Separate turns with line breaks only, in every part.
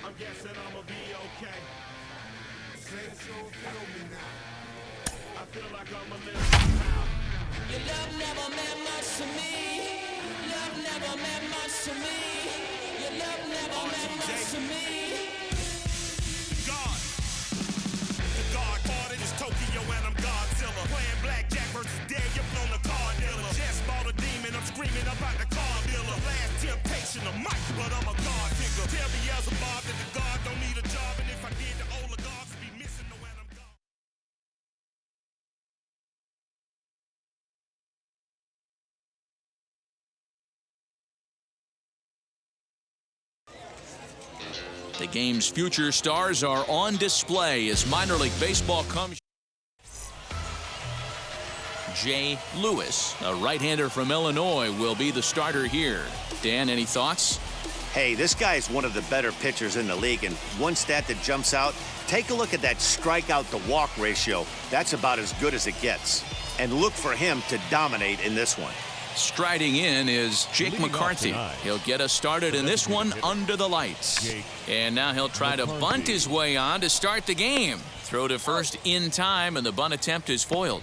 I'm guessing I'ma be okay. Say that you feel me now. I feel like I'm a little now.
Your love never meant much to me. Love never meant much to me. Your love never meant much to me.
God. The God parted is Tokyo and I'm Godzilla. Playing blackjack versus dead, you're on the card dealer. Just bought a demon, I'm screaming about the car dealer. Last temptation of Mike, but I'm a God figure. Tell me as a Bob that the God don't need a job, and if I did, the oligarchs would be missing the when I'm gone.
The game's future stars are on display as minor league baseball comes. Jay Lewis, a right-hander from Illinois, will be the starter here. Dan, any thoughts?
Hey, this guy is one of the better pitchers in the league, and one stat that jumps out, take a look at that strikeout to walk ratio. That's about as good as it gets. And look for him to dominate in this one.
Striding in is Jake McCarthy. He'll get us started in this one under the lights. And now he'll try to bunt his way on to start the game. Throw to first in time, and the bunt attempt is foiled.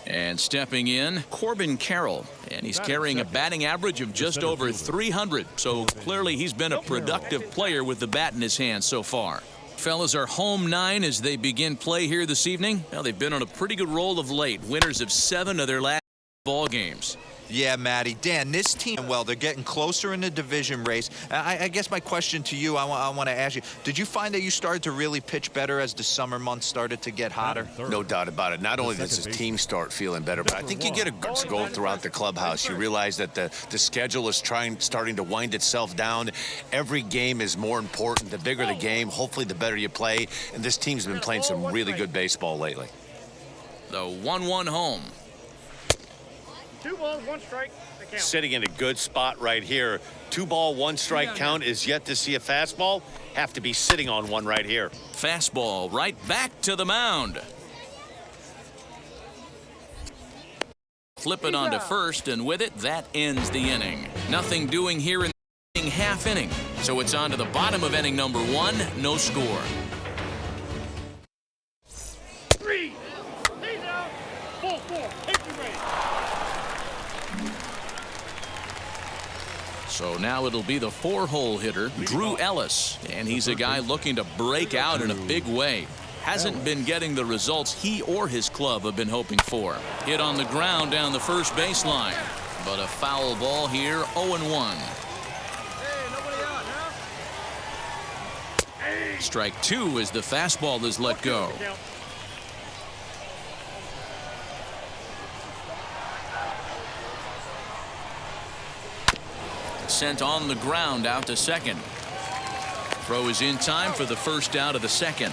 And stepping in, Corbin Carroll. And he's carrying a batting average of just over 300. So clearly he's been a productive player with the bat in his hand so far. Fellas are home 9 as they begin play here this evening. Well, they've been on a pretty good roll of late. Winners of 7 of their last ball games.
Yeah, Matty. Dan, this team, well, they're getting closer in the division race. I guess my question to you, I want to ask you, did you find that you started to really pitch better as the summer months started to get hotter?
No doubt about it. Not only does his team start feeling better, but I think you get a good go throughout the clubhouse. You realize that the schedule is starting to wind itself down. Every game is more important. The bigger the game, hopefully the better you play. And this team's been playing some really good baseball lately.
The 1-1 home.
2 balls, 1 strike.
Sitting in a good spot right here. 2 ball, 1 strike count is yet to see a fastball. Have to be sitting on one right here.
Fastball right back to the mound. Flip it onto first, and with it, that ends the inning. Nothing doing here in the half inning. So it's on to the bottom of inning number 1. No score.
3. Stay down. 4. Take the race.
So now it'll be the 4-hole hitter, Drew Ellis. And he's a guy looking to break out in a big way. Hasn't been getting the results he or his club have been hoping for. Hit on the ground down the first baseline. But a foul ball here, 0-1. Strike 2 as the fastball is let go. Sent on the ground out to second. Throw is in time for the first out of the second.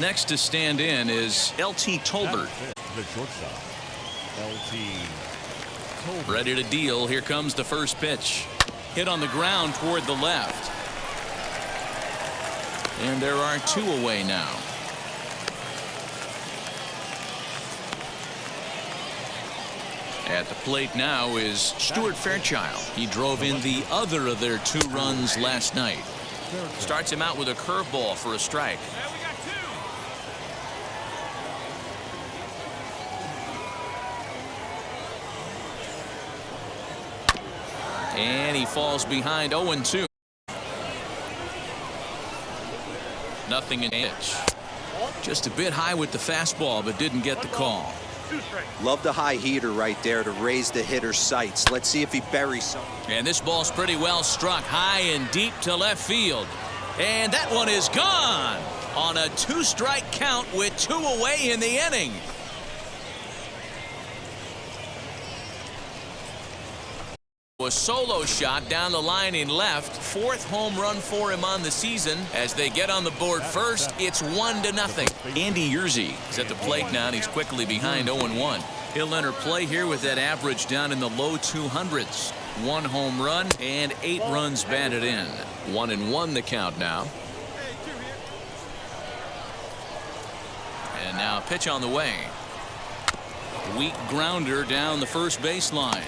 Next to stand in is L.T. Tolbert.
The shortstop, L.T. Tolbert.
Ready to deal. Here comes the first pitch. Hit on the ground toward the left. And there are 2 away now. At the plate now is Stuart Fairchild. He drove in the other of their 2 runs last night. Starts him out with a curveball for a strike. And he falls behind 0-2. Nothing in pitch. Just a bit high with the fastball, but didn't get the call.
Love the high heater right there to raise the hitter's sights. Let's see if he buries some.
And this ball's pretty well struck high and deep to left field. And that one is gone on a 2-strike count with 2 away in the inning. A solo shot down the line in left. 4th home run for him on the season. As they get on the board first, it's 1-0. Andy Yerzy is at the plate now, and he's quickly behind 0-1. He'll enter play here with that average down in the low 200s. 1 home run and 8 runs batted in. 1-1 the count now. And now pitch on the way. Weak grounder down the first baseline.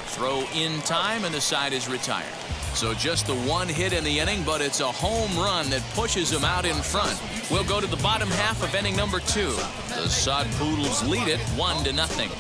Throw in time, and the side is retired. So just the one hit in the inning, but it's a home run that pushes him out in front. We'll go to the bottom half of inning number 2. The Sod Poodles lead it 1-0.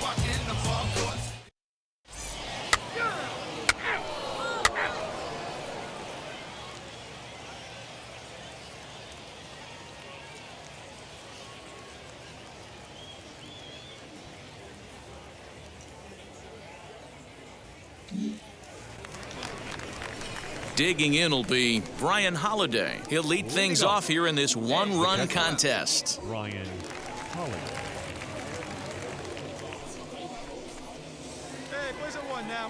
Digging in will be Brian Holiday. He'll lead things off here in this one-run contest.
Brian Holiday.
Hey, where's it one now?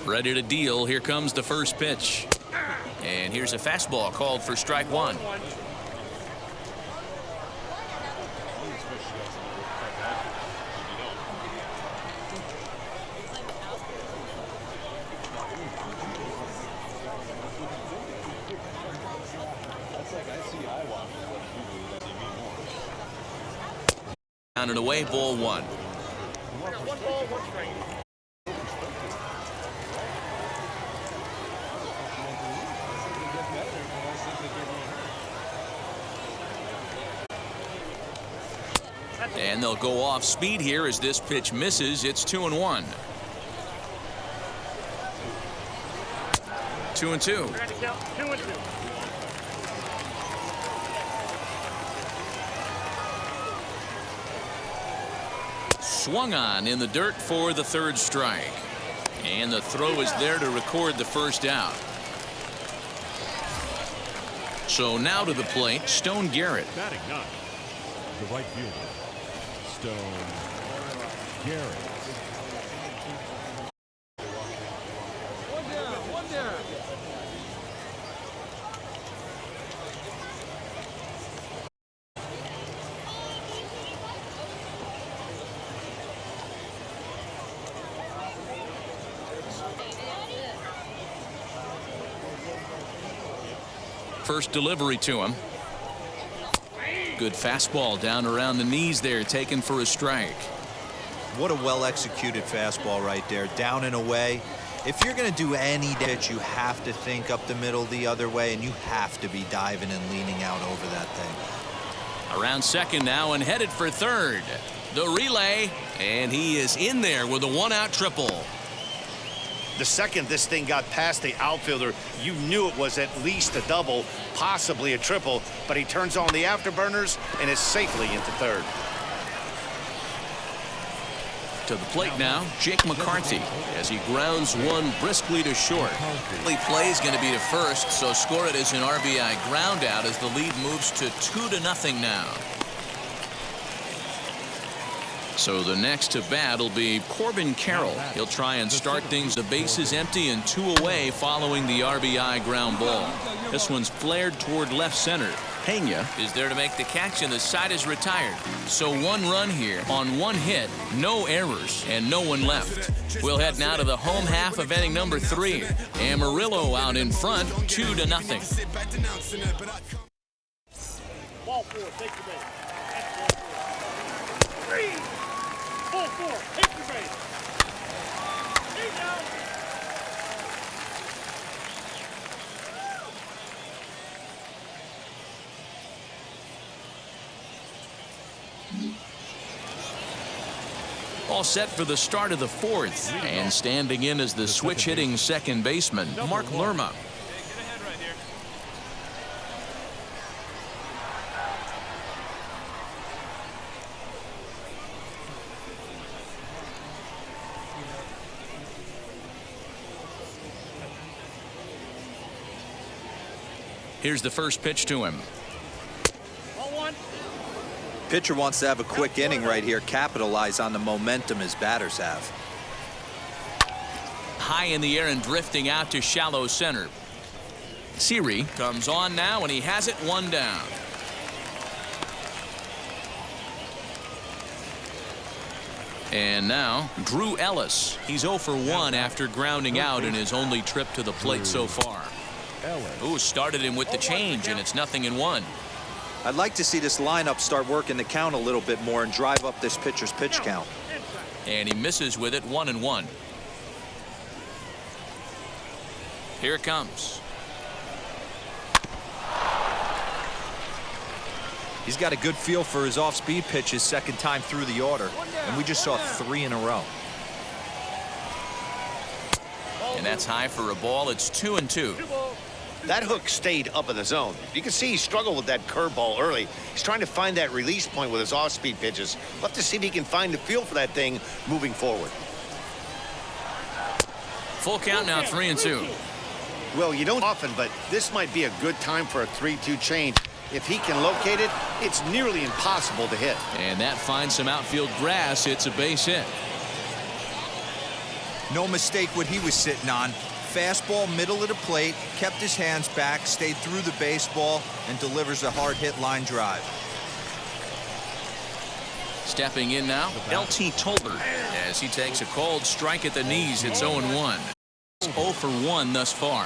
Ready to deal. Here comes the first pitch. And here's a fastball called for strike 1. Down and away, ball 1.
One ball, one strike.
And they'll go off speed here as this pitch misses. It's 2-1. 2-2.
I got to count 2-2.
Swung on in the dirt for the third strike. And the throw is there to record the first out. So now to the plate, Stone Garrett.
Batting 9. The right fielder, Stone Garrett.
One down.
First delivery to him. Good fastball down around the knees there, taken for a strike.
What a well-executed fastball right there, down and away. If you're going to do any pitch, you have to think up the middle the other way, and you have to be diving and leaning out over that thing.
Around second now and headed for third. The relay, and he is in there with a one-out triple.
The second this thing got past the outfielder, you knew it was at least a double, possibly a triple, but he turns on the afterburners and is safely into third.
To the plate now, Jake McCarthy, as he grounds one briskly to short. The play is going to be to first, so score it as an RBI ground out as the lead moves to 2-0 now. So the next to bat will be Corbin Carroll. He'll try and start things the bases empty and 2 away following the RBI ground ball. This one's flared toward left center. Pena is there to make the catch, and the side is retired. So 1 run here on 1 hit, no errors, and no one left. We'll head now to the home half of inning number 3. Amarillo out in front, 2-0.
Ball 4, take the base. That's 3. Ball 4, take the base. He's down.
All set for the start of the 4th, and standing in as the switch-hitting second baseman, Mark Lerma. Here's the first pitch to him.
Pitcher wants to have a quick inning right here, capitalize on the momentum his batters have.
High in the air and drifting out to shallow center. Siri comes on now, and he has it 1 down. And now, Drew Ellis. He's 0 for 1 after grounding out in his only trip to the plate so far. Ooh, started him with the change, and it's 0-1.
I'd like to see this lineup start working the count a little bit more and drive up this pitcher's pitch count.
And he misses with it, 1-1. Here it comes.
He's got a good feel for his off-speed pitch his second time through the order, and we just saw 3 in a row.
And that's high for a ball. It's 2-2.
That hook stayed up in the zone. You can see he struggled with that curveball early. He's trying to find that release point with his off-speed pitches. We'll have to see if he can find the feel for that thing moving forward.
Full count now, 3-2.
Well, you don't often, but this might be a good time for a 3-2 change. If he can locate it, it's nearly impossible to hit.
And that finds some outfield grass. It's a base hit.
No mistake what he was sitting on. Fastball, middle of the plate, kept his hands back, stayed through the baseball, and delivers a hard-hit line drive.
Stepping in now, LT Tolbert, as he takes a cold strike at the knees. It's 0-1. 0 for 1 thus far.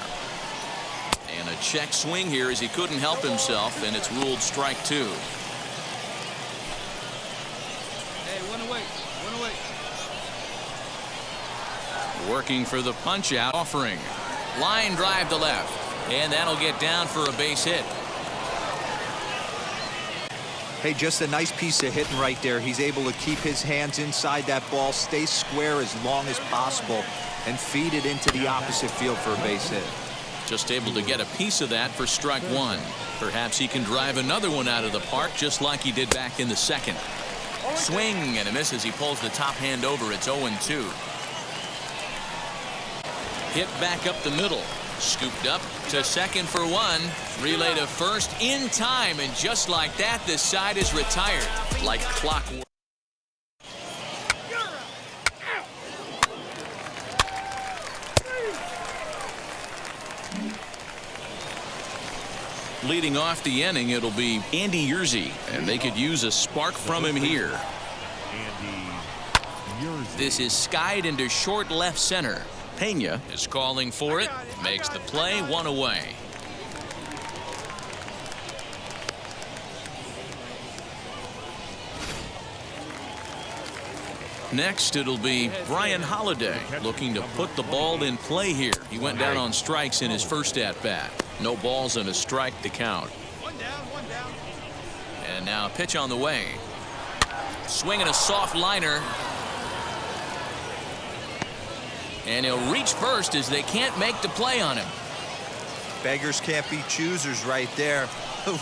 And a check swing here as he couldn't help himself, and it's ruled strike 2.
Hey, one away.
Working for the punch-out offering. Line drive to left. And that'll get down for a base hit.
Hey, just a nice piece of hitting right there. He's able to keep his hands inside that ball, stay square as long as possible, and feed it into the opposite field for a base hit.
Just able to get a piece of that for strike 1. Perhaps he can drive another one out of the park just like he did back in the second. Swing and a miss as he pulls the top hand over. It's 0-2. Hit back up the middle. Scooped up to second for 1. Relay to first in time, and just like that, this side is retired like clockwork. Leading off the inning, it'll be Andy Yerzy, and they could use a spark from him here. This is skied into short left center. Pena is calling for it, makes the play, 1 away. Next, it'll be Brian Holiday looking to put the ball in play here. He went down on strikes in his first at-bat. No balls and a strike to count.
1 down.
And now a pitch on the way. Swinging a soft liner. And he'll reach first as they can't make the play on him.
Beggars can't be choosers right there.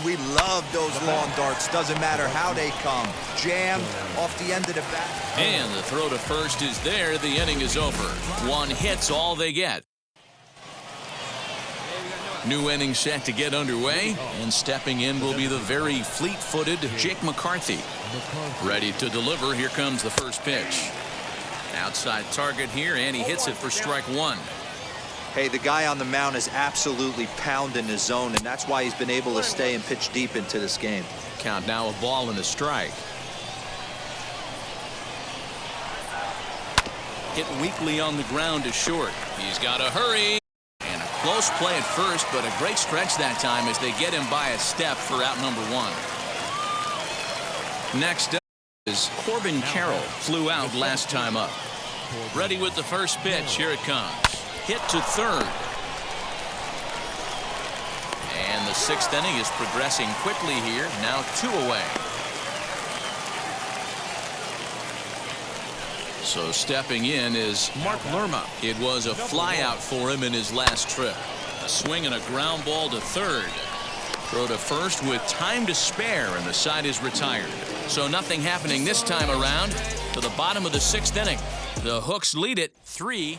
We love those long darts. Doesn't matter how they come. Jammed off the end of the bat.
And the throw to first is there. The inning is over. 1 hit's all they get. New inning set to get underway. And stepping in will be the very fleet-footed Jake McCarthy. Ready to deliver. Here comes the first pitch. Outside target here, and he hits it for strike 1.
Hey, the guy on the mound is absolutely pounding his zone, and that's why he's been able to stay and pitch deep into this game.
Count now a ball and a strike. Hit weakly on the ground to short. He's got to hurry. And a close play at first, but a great stretch that time as they get him by a step for out number 1. Next up is Corbin Carroll. Flew out last time up. Ready with the first pitch. Here it comes. Hit to third. And the 6th inning is progressing quickly here. Now 2 away. So stepping in is Mark Lerma. It was a flyout for him in his last trip. A swing and a ground ball to third. Throw to first with time to spare, and the side is retired. So nothing happening this time around. To the bottom of the 6th inning. The Hooks lead it 3-2.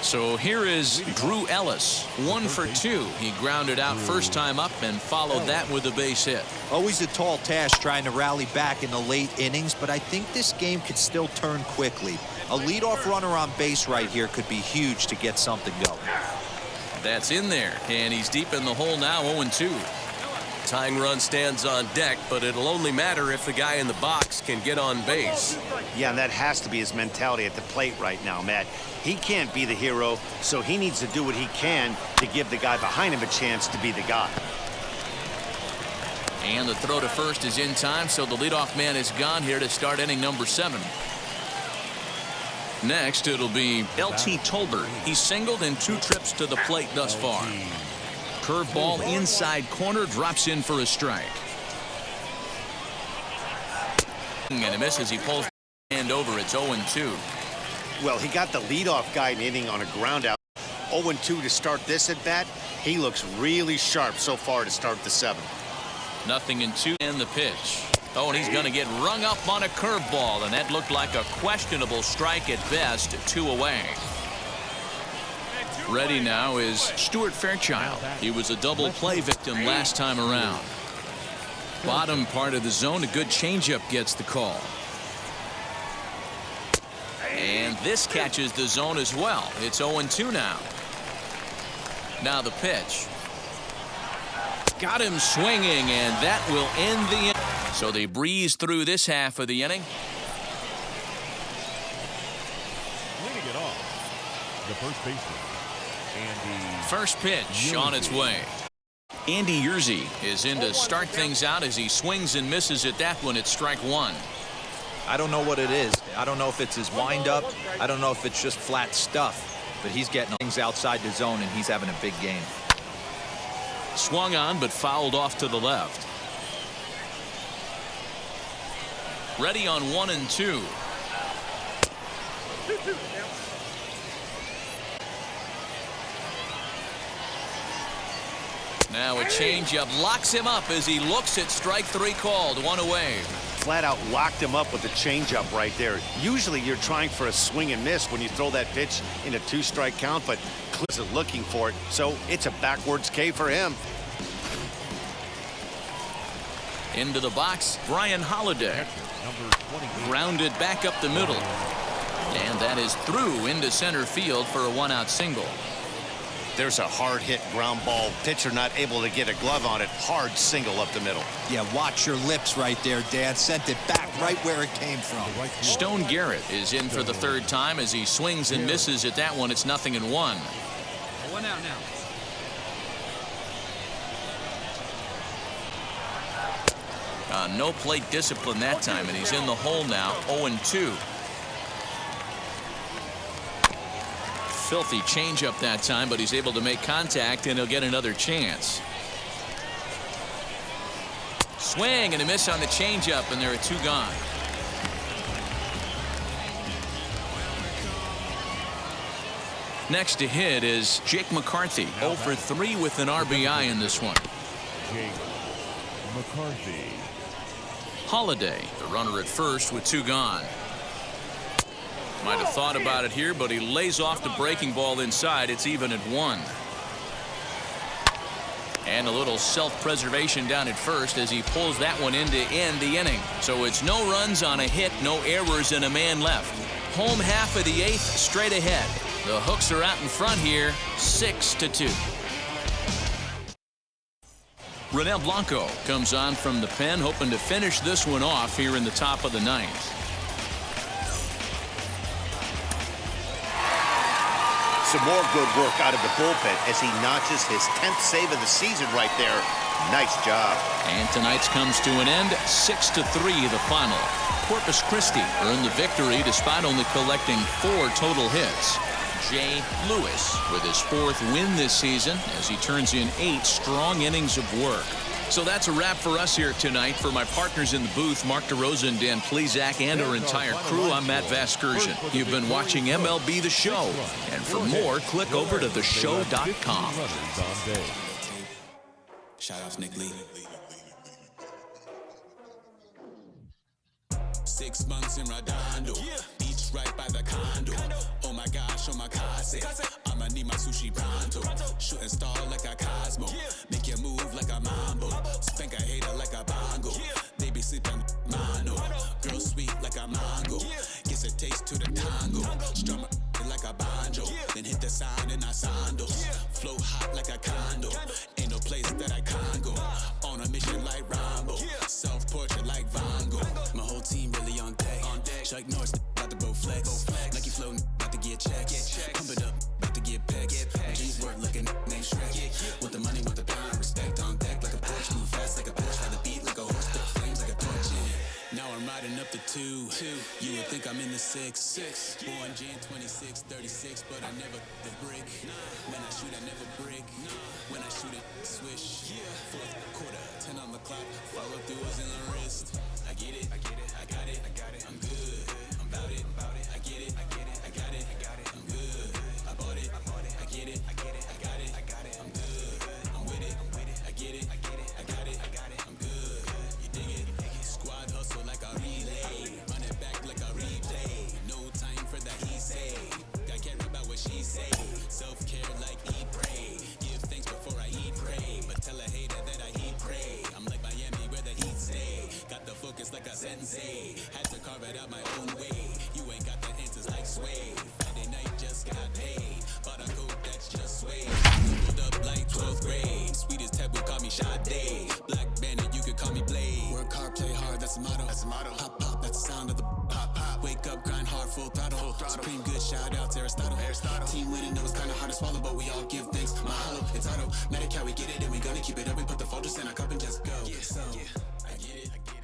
So here is Drew Ellis, 1 for 2. He grounded out first time up and followed that with a base hit.
Always a tall task trying to rally back in the late innings, but I think this game could still turn quickly. A leadoff runner on base right here could be huge to get something going.
That's in there, and he's deep in the hole now, 0-2.
Tying run stands on deck, but it'll only matter if the guy in the box can get on base.
Yeah, and that has to be his mentality at the plate right now, Matt. He can't be the hero, so he needs to do what he can to give the guy behind him a chance to be the guy.
And the throw to first is in time, so the leadoff man is gone here to start inning number 7. Next, it'll be L.T. Tolbert. He's singled in 2 trips to the plate thus far. Curveball inside corner, drops in for a strike. And it misses. He pulls the hand over. It's 0-2.
Well, he got the leadoff guy in the inning on a ground out. 0-2 to start this at bat. He looks really sharp so far to start the 7th.
0-2 and the pitch. Oh, and he's going to get rung up on a curveball, and that looked like a questionable strike at best. 2 away. Ready now is Stuart Fairchild. He was a double play victim last time around. Bottom part of the zone, a good changeup gets the call. And this catches the zone as well. It's 0-2 now. Now the pitch. Got him swinging, and that will end the inning. So they breeze through this half of the inning.
Leading it off, the first baseman, Andy.
First pitch on its way. Andy Yerzy is in to start things out as he swings and misses at that one. It's strike 1.
I don't know what it is. I don't know if it's his windup. I don't know if it's just flat stuff. But he's getting things outside the zone, and he's having a big game.
Swung on, but fouled off to the left. Ready on 1-2. Now a changeup locks him up as he looks at strike 3 called. 1 away.
Flat out locked him up with the changeup right there. Usually you're trying for a swing and miss when you throw that pitch in a 2-strike count, but Cliff isn't looking for it, so it's a backwards K for him.
Into the box, Brian Holiday. Grounded back up the middle. And that is through into center field for a 1-out single.
There's a hard hit ground ball. Pitcher not able to get a glove on it. Hard single up the middle.
Yeah, watch your lips right there, Dan. Sent it back right where it came from.
Stone Garrett is in for the 3rd time as he swings and misses at that one. It's 0-1.
1 out now.
No plate discipline that time, and he's in the hole now. 0-2. Filthy changeup that time, but he's able to make contact, and he'll get another chance. Swing and a miss on the changeup, and there are 2 gone. Next to hit is Jake McCarthy. 0 for 3 with an RBI in this one.
Jake McCarthy.
Holiday, the runner at first with 2 gone. Might have thought about it here, but he lays off the breaking ball inside. It's even at 1. And a little self-preservation down at first as he pulls that one in to end the inning. So it's no runs on a hit, no errors, and a man left. Home half of the 8th straight ahead. The Hooks are out in front here, 6-2. Ronel Blanco comes on from the pen, hoping to finish this one off here in the top of the 9th.
Some more good work out of the bullpen as he notches his 10th save of the season right there. Nice job.
And tonight's comes to an end, 6-3 the final. Corpus Christi earned the victory despite only collecting 4 total hits. Jay Lewis with his 4th win this season as he turns in 8 strong innings of work. So that's a wrap for us here tonight. For my partners in the booth, Mark DeRosa and Dan Plesac, and our entire crew, I'm Matt Vasgersian. You've been watching MLB The Show. And for more, click over to theshow.com.
Shout out Nick Lee. 6 months in Redondo, beach right by the condo. Oh my gosh, oh my casa, I'ma need my sushi pronto. Shooting star like a Cosmo, make you move like a mambo. Spank a hater like a bongo. They be sleeping mano. Girl sweet like a mango, gets a taste to the tango. Strum like a banjo, then hit the sound in our sandals. Flow hot like a condo, ain't no place that I can't go. On a mission. the 2. You would think I'm in the 6. Born Jan 26, 36, but I never the brick. When I shoot, I never brick. When I shoot it, swish. Fourth quarter, 10 on the clock. Follow through is in the wrist. I get it, I got it, I'm good. I'm about it, I get it, I got it, I'm good. I bought it, I get it, I got it, I'm good. I'm with it, I get it, I got it, I'm good. You dig it? Squad hustle like a relay. Run it back like a replay. No time for that he say. I care about what she say. Self-care like eat, pray. Give thanks before I eat, pray. But tell a hater that I eat, pray. I'm like Miami where the heat stay. Got the focus like a sensei. Had to carve it out my own way. You ain't got the answers like sway. Friday night just got paid. Bought a coat that's just sway. Pulled up like 12th grade. Sweetest taboo call me Sade. Black bandit, you could call me Blade. Work hard, play hard, that's the motto. Pop, pop, that's the sound of the pop, pop. Wake up, grind hard, full throttle. Supreme good, shout out to Aristotle. Team winning, know it's kinda hard to swallow, but we all give thanks. My hollow, it's auto. Matter how we get it, and we gonna keep it up. We put the focus in our cup and just go. So, I get it, I got it.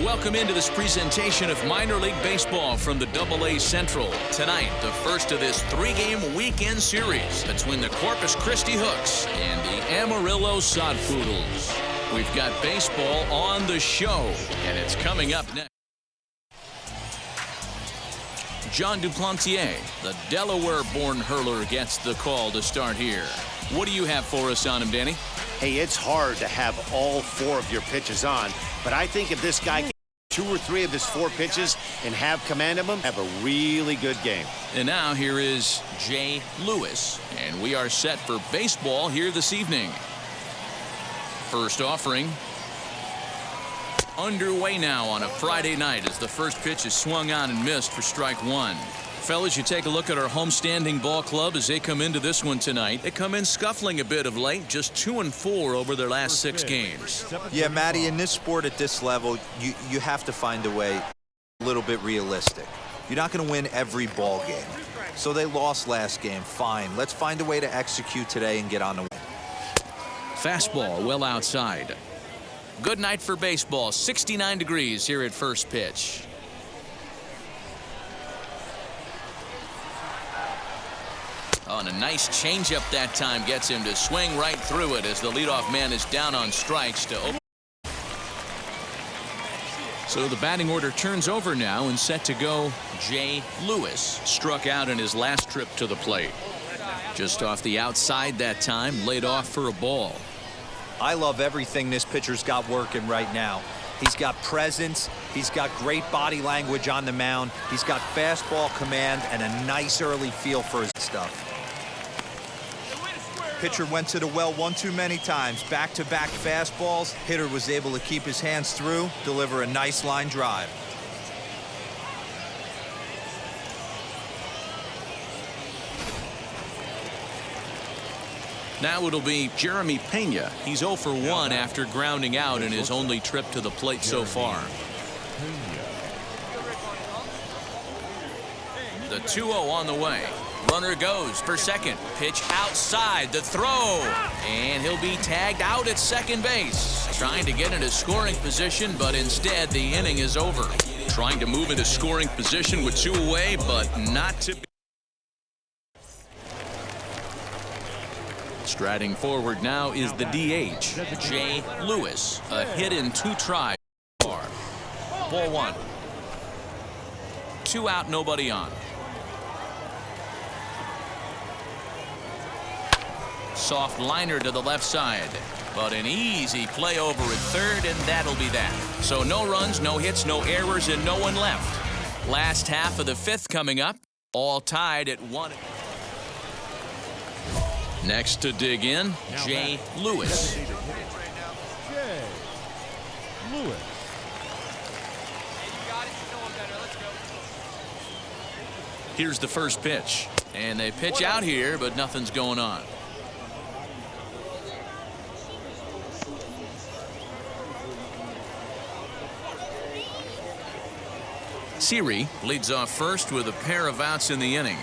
Welcome into this presentation of minor league baseball from the AA Central. Tonight, the first of this 3-game weekend series between the Corpus Christi Hooks and the Amarillo Sod Poodles. We've got baseball on the show, and it's coming up next. John Duplantier, the Delaware-born hurler, gets the call to start here. What do you have for us on him, Danny?
Hey, it's hard to have all 4 of your pitches on, but I think if this guy can 2 or 3 of his 4 pitches and have command of them, have a really good game.
And now here is Jay Lewis, and we are set for baseball here this evening. First offering underway now on a Friday night as the first pitch is swung on and missed for strike 1. Fellas, you take a look at our homestanding ball club as they come into this one tonight. They come in scuffling a bit of late, just 2-4 over their last 6 games.
Yeah, Matty, in this sport at this level, you have to find a way a little bit realistic. You're not going to win every ball game. So they lost last game. Fine. Let's find a way to execute today and get on the win.
Fastball well outside. Good night for baseball. 69 degrees here at first pitch. Oh, and a nice changeup that time gets him to swing right through it as the leadoff man is down on strikes to open. So the batting order turns over now and set to go. Jay Lewis struck out in his last trip to the plate. Just off the outside that time, laid off for a ball.
I love everything this pitcher's got working right now. He's got presence. He's got great body language on the mound. He's got fastball command and a nice early feel for his stuff. Pitcher went to the well one too many times. Back-to-back fastballs. Hitter was able to keep his hands through, deliver a nice line drive.
Now it'll be Jeremy Pena. He's 0 for 1 after grounding out in his only trip to the plate so far. The 2-0 on the way. Runner goes for second. Pitch outside. The throw. And he'll be tagged out at second base. Trying to get into scoring position, but instead the inning is over. Trying to move into scoring position with 2 away, but not to be. Striding forward now is the DH, Jay Lewis. A hit in 2 tries. Ball 1. 2 out, nobody on. Soft liner to the left side, but an easy play over at third, and that'll be that. So no runs, no hits, no errors, and no one left. Last half of the 5th coming up, all tied at 1. Next to dig in, Jay Lewis.
Jay Lewis.
Here's the first pitch, and they pitch out here, but nothing's going on. Siri leads off first with a pair of outs in the inning.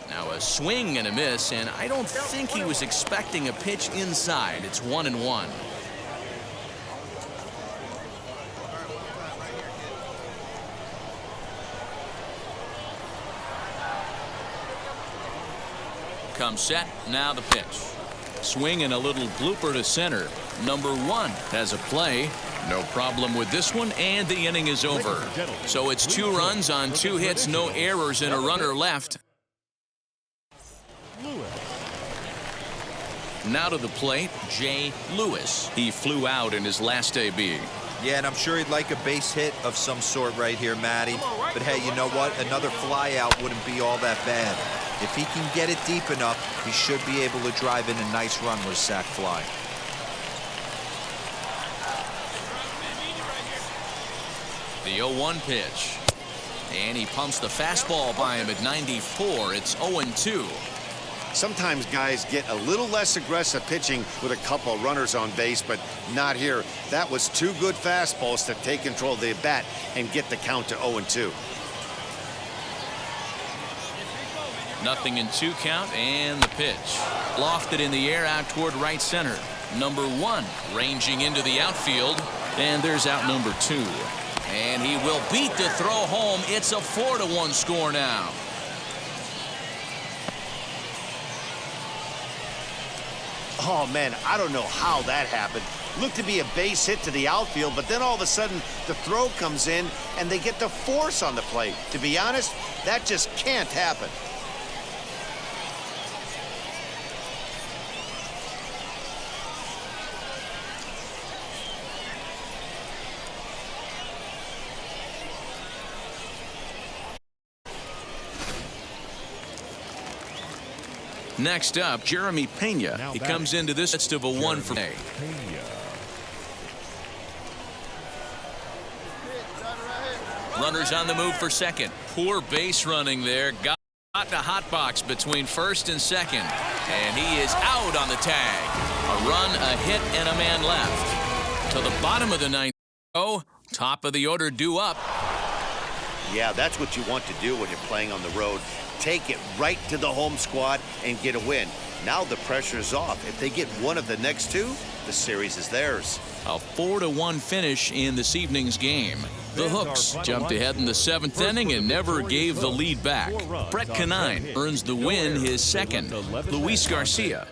Now a swing and a miss, and I don't think he was expecting a pitch inside. It's 1-1. Comes set, now the pitch. Swing and a little blooper to center. Number 1 has a play. No problem with this one, and the inning is over. So it's 2 runs on 2 hits, no errors, and a runner left. Now to the plate, Jay Lewis. He flew out in his last AB.
Yeah, and I'm sure he'd like a base hit of some sort right here, Matty. But hey, you know what? Another fly out wouldn't be all that bad. If he can get it deep enough, he should be able to drive in a nice run with a sac fly.
The 0-1 pitch. And he pumps the fastball by him at 94. It's 0-2.
Sometimes guys get a little less aggressive pitching with a couple of runners on base, but not here. That was 2 good fastballs to take control of the bat and get the count to 0-2.
0-2 count, and the pitch. Lofted in the air out toward right center. Number 1 ranging into the outfield, and there's out number 2. And he will beat the throw home. It's a 4-1 score now.
Oh, man, I don't know how that happened. Looked to be a base hit to the outfield, but then all of a sudden the throw comes in and they get the force on the plate. To be honest, that just can't happen.
Next up, Jeremy Pena. He comes into this midst of a 1 for A. Runners on the move for second. Poor base running there. Got the hot box between first and second. And he is out on the tag. A run, a hit, and a man left. To the bottom of the 9th. Oh, top of the order due up.
Yeah, that's what you want to do when you're playing on the road. Take it right to the home squad and get a win. Now the pressure is off. If they get one of the next 2, the series is theirs.
A 4-1 finish in this evening's game. The Hooks jumped ahead in the 7th inning and never gave the lead back. Brett Canine earns the win, his second. Luis Garcia.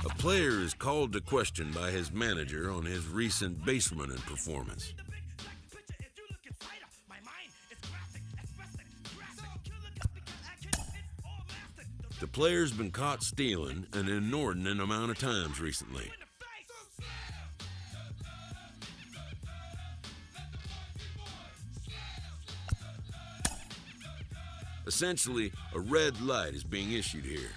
A player is called to question by his manager on his recent base running performance. The player's been caught stealing an inordinate amount of times recently. Essentially, a red light is being issued here.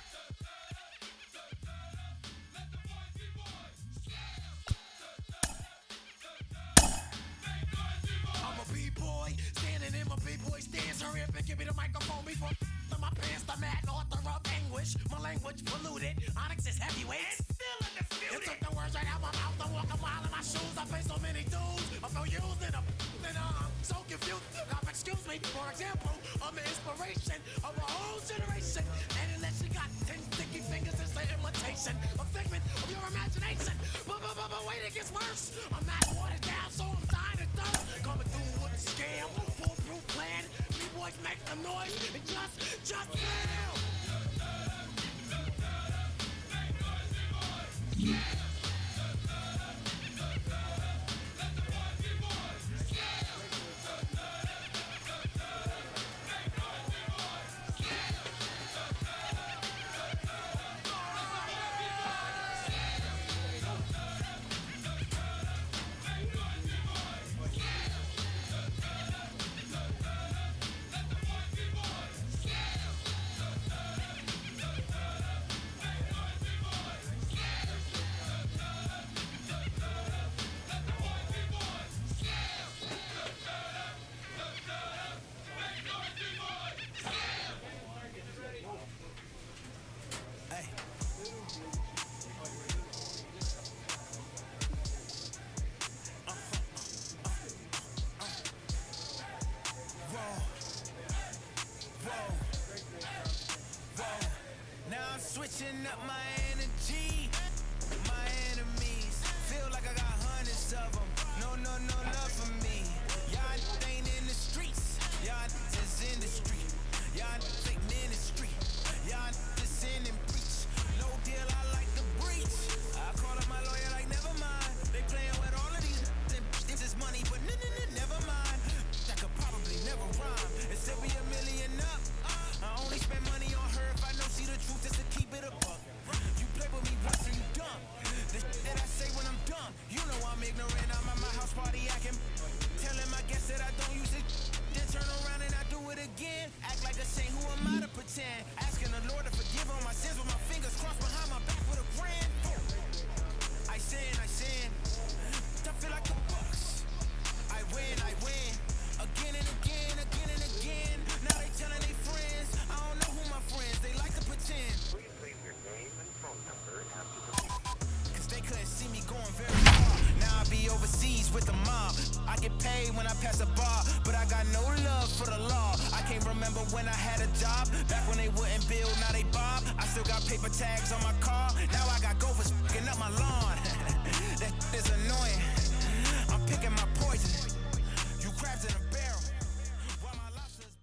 Just hurry up and give me the microphone before my pants, the mad author of anguish. My language polluted. Onyx is heavyweight. You took the words right out my mouth. I walk a mile in my shoes. I face so many dudes. I feel used and I'm so confused. Excuse me, for example, I'm the inspiration of a whole generation. And unless you got 10 sticky fingers, it's an imitation, a figment of your imagination. But wait, it gets worse. I'm not watered down, so I'm dying to thirst. Coming through with a scam, foolproof plan. Me boys make some noise and just fail. Switching up my energy, my enemies feel like I got hundreds of them. No love for me. Y'all ain't in the streets, y'all just in the street. Y'all take ministry, y'all just in and preach. No deal, I like the breach. I call up my lawyer like never mind. They playing with all of these. This is money, but never mind. That could probably never rhyme. It still be $1 million up. I only spend money on her if I know she the truth, just to keep it a buck. You play with me once and you dumb. The shit that I say when I'm dumb. You know I'm ignorant, I'm at my house party acting. Telling my guests that I don't use it. Then turn around and I do it again. Act like a saint, who am I to pretend? Asking the Lord to forgive all my sins with my fingers crossed behind my back with a grand. I sin. I feel like the Bucks. I win. Again and again. Now they telling their friends. I don't know who my friends, they like to pretend. Please leave your name and phone number after the beep. Cause they couldn't see me going very far. Now I be overseas with the mob. I get paid when I pass a bar, but I got no love for the law. I can't remember when I had a job. Back when they wouldn't build, now they bob. I still got paper tags on my car. Now I got gophers f***ing up my lawn. That is annoying. I'm picking my poison. You crabs in a barrel. While my lobsters.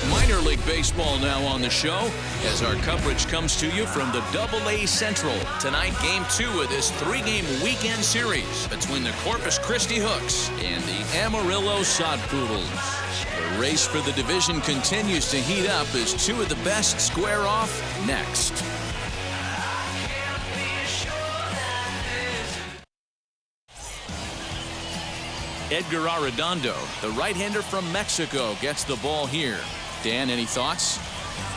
Minor League Baseball now on the show as our coverage comes to you from the AA Central. Tonight, Game 2 of this 3-game weekend series between the Corpus Christi Hooks and the Amarillo Sod Poodles. The race for the division continues to heat up as two of the best square off next. Edgar Arredondo, the right-hander from Mexico, gets the ball here. Dan, any thoughts?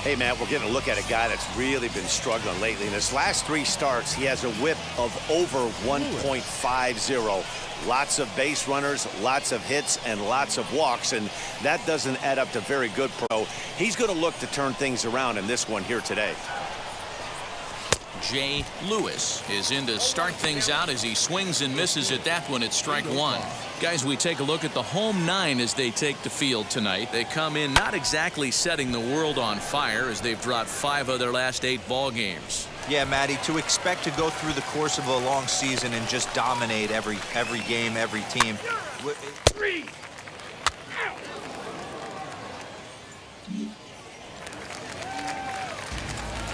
Hey, Matt, we're getting a look at a guy that's really been struggling lately. In his last 3 starts, he has a whip of over 1.50. Lots of base runners, lots of hits, and lots of walks, and that doesn't add up to very good pro. He's going to look to turn things around in this one here today.
Jay Lewis is in to start things out as he swings and misses at that one at strike 1. Guys, we take a look at the home 9 as they take the field tonight. They come in not exactly setting the world on fire as they've dropped 5 of their last 8 ball games.
Yeah, Matty, to expect to go through the course of a long season and just dominate every game, every team.
3.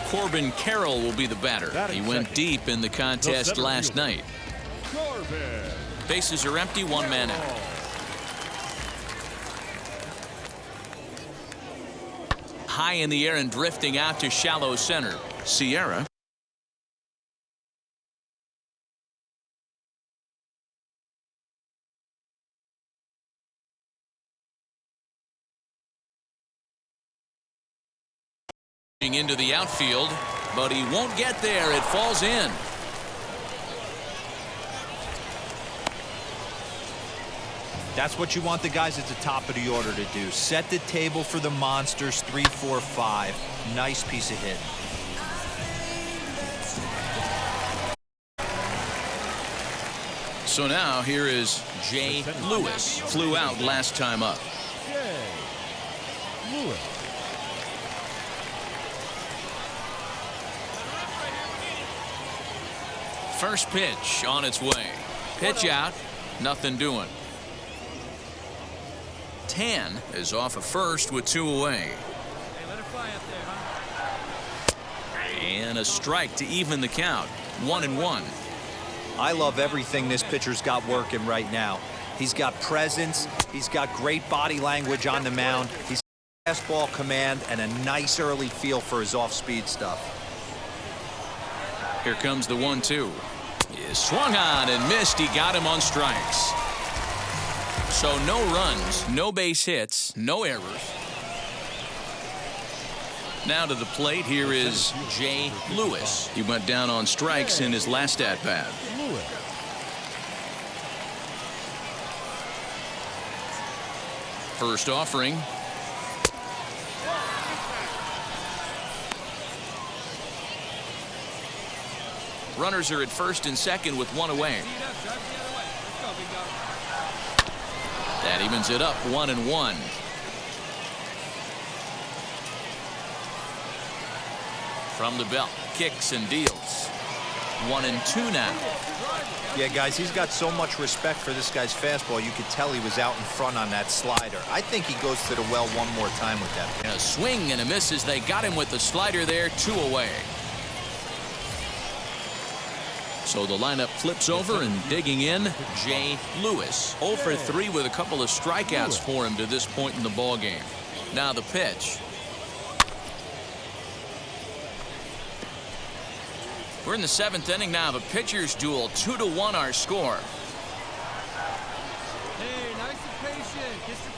Corbin Carroll will be the batter. He went deep in the contest last night. Bases are empty, 1 man out. High in the air and drifting out to shallow center. Sierra into the outfield, but he won't get there. It falls in.
That's what you want the guys at the top of the order to do. Set the table for the monsters. 3, 4, 5. Nice piece of hit.
So now here is Jay Lewis. Flew out last time up.
Jay Lewis.
First pitch on its way. Pitch out. Nothing doing. Tan is off of first with 2 away. And a strike to even the count. 1-1.
I love everything this pitcher's got working right now. He's got presence. He's got great body language on the mound. He's got fastball command and a nice early feel for his off-speed stuff.
Here comes the 1-2. He swung on and missed. He got him on strikes. So no runs, no base hits, no errors. Now to the plate, here is Jay Lewis. He went down on strikes in his last at-bat. First offering. Runners are at first and second with 1 away. That evens it up, 1-1. From the belt, kicks and deals. 1-2 now.
Yeah, guys, he's got so much respect for this guy's fastball. You could tell he was out in front on that slider. I think he goes to the well one more time with that.
And a swing and a miss as they got him with the slider there, 2 away. So the lineup flips over and digging in, Jay Lewis. 0 for 3 with a couple of strikeouts for him to this point in the ball game. Now the pitch. We're in the 7th inning now of a pitcher's duel. 2-1 our score.
Hey, nice and patient. Get your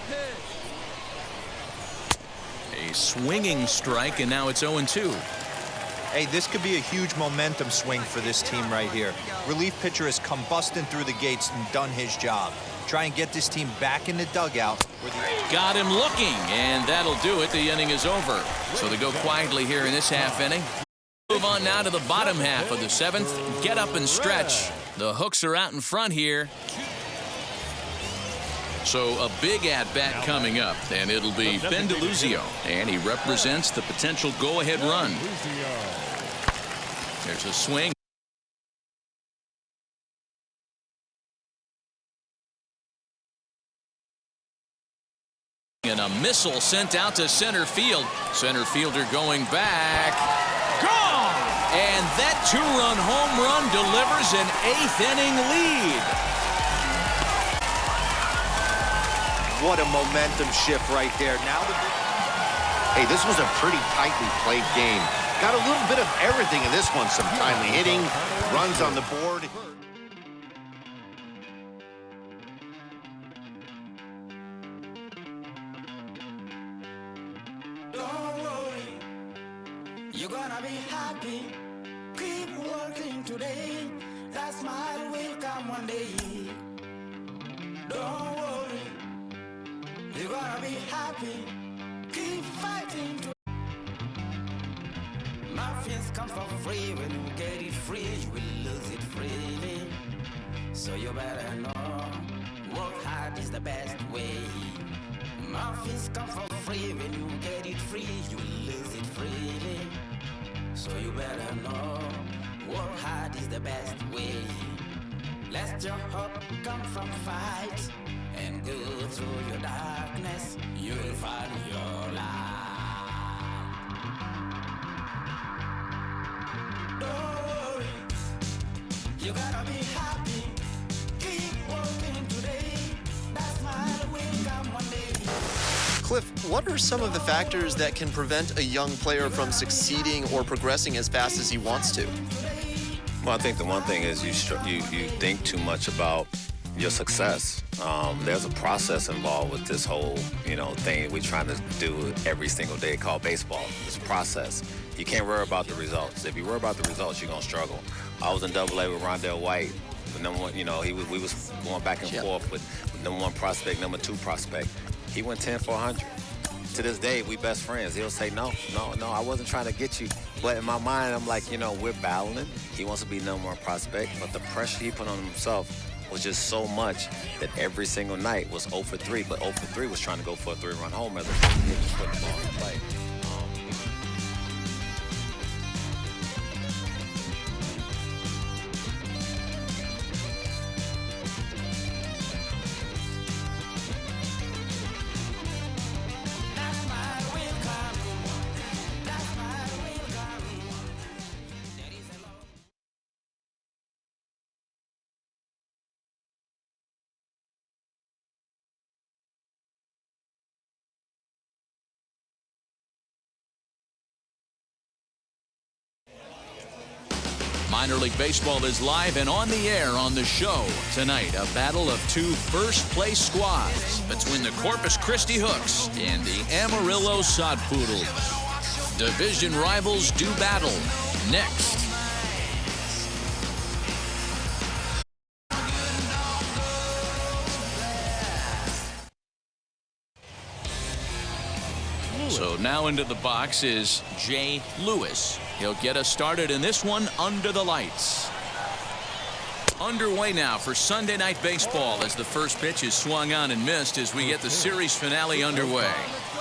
pitch.
A swinging strike, and now it's 0-2.
Hey, this could be a huge momentum swing for this team right here. Relief pitcher has come busting through the gates and done his job. Try and get this team back in the dugout.
Got him looking, and that'll do it. The inning is over. So they go quietly here in this half inning. Move on now to the bottom half of the 7th. Get up and stretch. The hooks are out in front here. So a big at-bat coming up, and it'll be Ben DeLuzio, and he represents the potential go-ahead run. There's a swing. And a missile sent out to center field. Center fielder going back. Gone! And that 2-run home run delivers an 8th inning lead.
What a momentum shift right there. Now,
hey, this was a pretty tightly played game. Got a little bit of everything in this one. Some timely hitting, runs on the board.
Don't worry, you're gonna be happy. Keep working today. That smile will come one day. Don't worry, you're gonna be happy. Keep fighting. Muffins come for free. When you get it free, you will lose it freely. So you better know, work hard is the best way. Muffins come for free. When you get it free, you will lose it freely. So you better know, work hard is the best way. Let your hope come from fight and go through your darkness. You will find your light. Don't worry, you gotta be happy. Keep working today. That smile will come one day.
Cliff, what are some of the factors that can prevent a young player from succeeding or progressing as fast as he wants to?
Well, I think the one thing is you think too much about your success. There's a process involved with this whole, thing we're trying to do every single day called baseball. It's a process. You can't worry about the results. If you worry about the results, you're gonna struggle. I was in Double-A with Rondell White. The number one, we was going back and forth with number 1 prospect, number 2 prospect. He went 10 for 100. To this day, we best friends. He'll say, no, I wasn't trying to get you. But in my mind, I'm like, we're battling. He wants to be number 1 prospect, but the pressure he put on himself was just so much that every single night was 0 for 3, but 0 for 3 was trying to go for a 3-run homer. He was just putting the ball in play.
Minor League Baseball is live and on the air on the show tonight. A battle of 2 first-place squads between the Corpus Christi Hooks and the Amarillo Sod Poodles. Division rivals do battle next. So now into the box is Jay Lewis. He'll get us started in this one under the lights. Underway now for Sunday Night Baseball as the first pitch is swung on and missed as we get the series finale underway.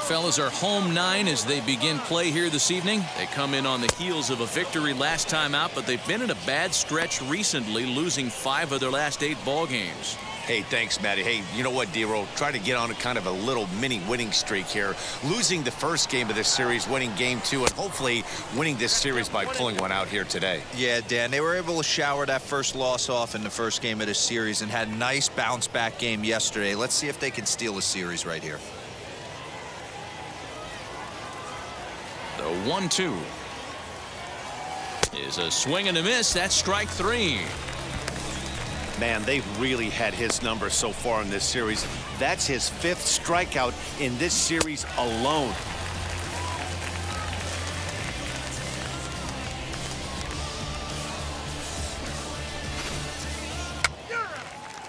Fellas are home 9 as they begin play here this evening. They come in on the heels of a victory last time out, but they've been in a bad stretch recently, losing 5 of their last 8 ball games.
Hey, thanks, Matty. Hey, you know what, D-Roll? Try to get on a kind of a little mini winning streak here. Losing the first game of this series, winning game 2, and hopefully winning this series by pulling one out here today.
Yeah, Dan, they were able to shower that first loss off in the first game of this series and had a nice bounce-back game yesterday. Let's see if they can steal a series right here.
The 1-2 is a swing and a miss. That's strike 3.
Man, they've really had his number so far in this series. That's his 5th strikeout in this series alone.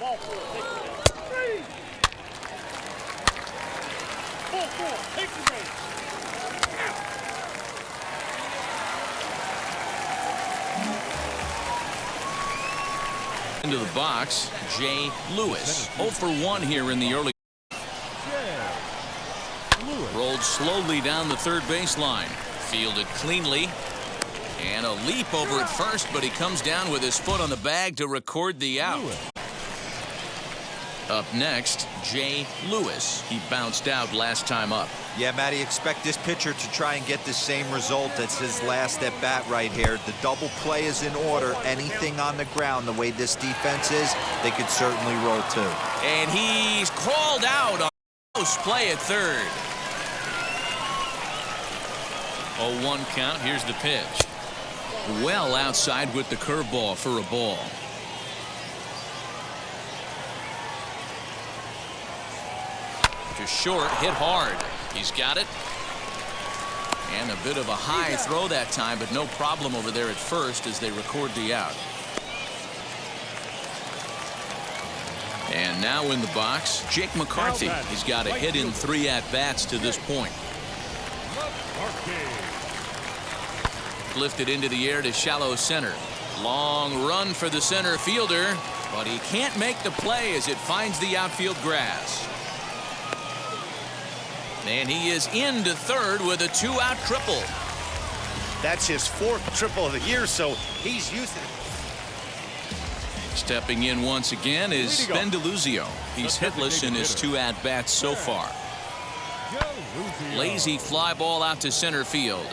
Ball 4, take 3. Ball 4, take the base.
Into the box, Jay Lewis. 0 for 1 here in the early. Rolled slowly down the third baseline. Fielded cleanly. And a leap over at first, but he comes down with his foot on the bag to record the out. Up next, Jay Lewis. He bounced out last time up.
Yeah, Matty, expect this pitcher to try and get the same result as his last at bat right here. The double play is in order. Anything on the ground, the way this defense is, they could certainly roll too.
And he's called out on close play at third. 0-1 count. Here's the pitch. Well outside with the curveball for a ball. To short, hit hard. He's got it. And a bit of a high throw that time, but no problem over there at first as they record the out. And now in the box, Jake McCarthy. He's got a hit in 3 at-bats to this point. Lifted into the air to shallow center. Long run for the center fielder, but he can't make the play as it finds the outfield grass. And he is into third with a 2-out triple.
That's his 4th triple of the year, so he's used it.
Stepping in once again is Ben DeLuzio. He's hitless in his 2 at-bats so far. Lazy fly ball out to center field.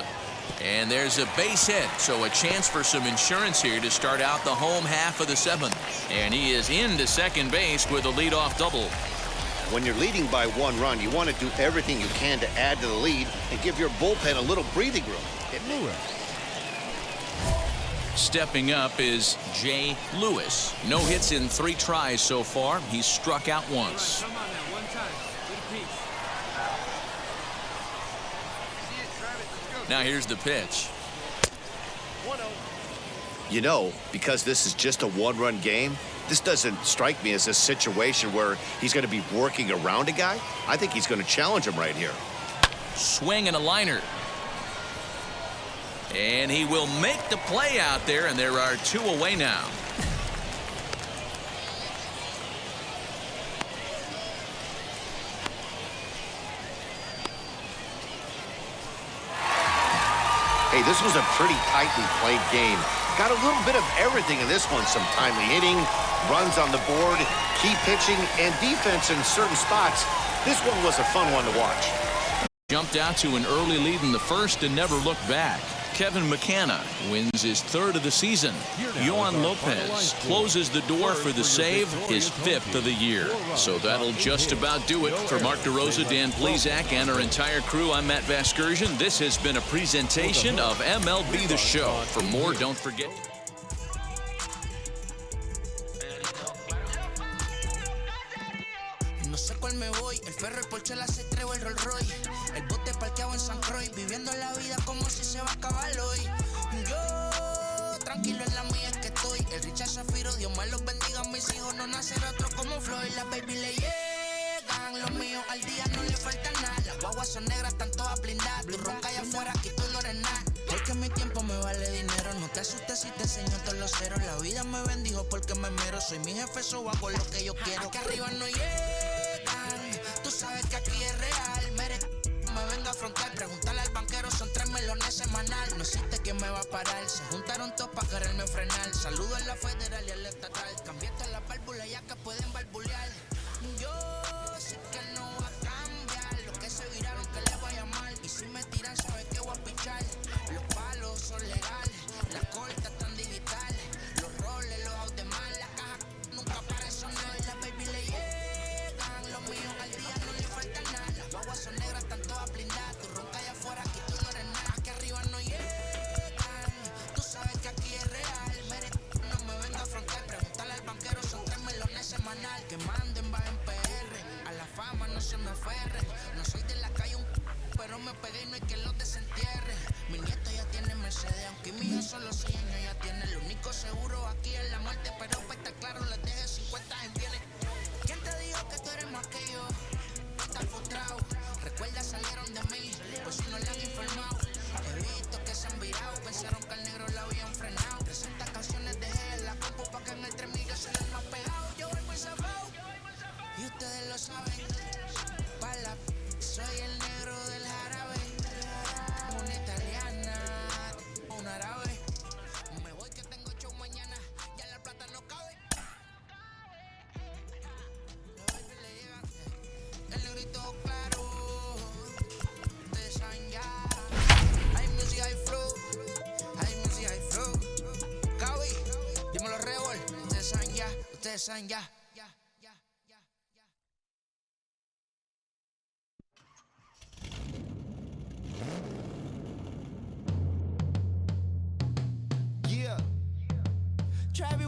And there's a base hit, so a chance for some insurance here to start out the home half of the 7th. And he is into second base with a leadoff double.
When you're leading by 1 run, you want to do everything you can to add to the lead and give your bullpen a little breathing room.
Stepping up is Jay Lewis. No hits in 3 tries so far. He's struck out once. Now here's the pitch.
You know, because this is just a one-run game, this doesn't strike me as a situation where he's going to be working around a guy. I think he's going to challenge him right here.
Swing and a liner. And he will make the play out there, and there are 2 away now.
Hey, this was a pretty tightly played game. Got a little bit of everything in this one. Some timely hitting, runs on the board, key pitching, and defense in certain spots. This one was a fun one to watch.
Jumped out to an early lead in the first and never looked back. Kevin McCanna wins his 3rd of the season. Yohan Lopez closes the door for the save, his 5th of the year. So that'll just about do it. For Mark DeRosa, Dan Plesac, and our entire crew, I'm Matt Vasgersian. This has been a presentation of MLB The Show. For more, don't forget.
No sé cuál me voy, el ferro, el Porsche, la C3 o el Rolls Royce. El bote parqueado en San Croix, viviendo la vida como si se va a acabar hoy. Yo, tranquilo en la mía es que estoy. El Richard Zafiro, Dios me los bendiga, mis hijos no nacerá otro como Floyd. Las baby le llegan, los míos al día no le falta nada. Las guaguas son negras, están todas blindadas. Tu ronca allá afuera, aquí tú no eres nada. Es que mi tiempo me vale dinero, no te asustes si te enseño todos los ceros. La vida me bendijo porque me mero, soy mi jefe, so hago lo que yo quiero. Aquí arriba no llegan, tú sabes que aquí es real. Me vengo a afrontar, preguntarle al banquero, son 3 melones semanal. No existe quien me va a parar, se juntaron todos para quererme frenar. Saludo a la federal y a la estatal, cambiaste la válvula ya que pueden barbulear. Yo sé que no va a cambiar, los que se viraron que les vaya mal. Y si me tiran sabes que voy a pichar. Los palos son legales, las cortas están digitales. Los roles, los out de mal, la caja nunca para sonar. Las baby le llegan, los míos al día no le falta nada. Las guaguas son negras, están todas blindadas. Tu ronca allá afuera, aquí tú no eres nada. Aquí arriba no llegan, tú sabes que aquí es real. No me venga a afrontar, preguntarle al banquero, son 3 melones semanal. Que manden, va en PR, a la fama no se me aferre. No soy de la calle, pero me pegué y no hay que los desentierre. Mi nieto ya tiene Mercedes, aunque mi hijo solo 6 años ya tiene. El único seguro aquí es la muerte, pero para estar claro les deje 50 en bienes. ¿Quién te dijo que tú eres más que yo? Estás frustrado, recuerda salieron de mí, pues si no le han informado. He visto que se han virado, pensaron que al negro la habían frenado. 300 canciones dejé en la compu pa' que en el 3000 yo se les más pegado. Yo voy por zafao, y ustedes lo saben. Pa' la soy el negro del jarabe. Una italiana, un árabe. Me voy que tengo show mañana, ya la plata no cabe. Los baby le llegan, el negrito claro. Ustedes saben ya. Hay music, hay flow. Hay music, hay flow. Cabi, dímelo Rebol. Ustedes saben ya, ustedes saben ya.
Yeah. Travis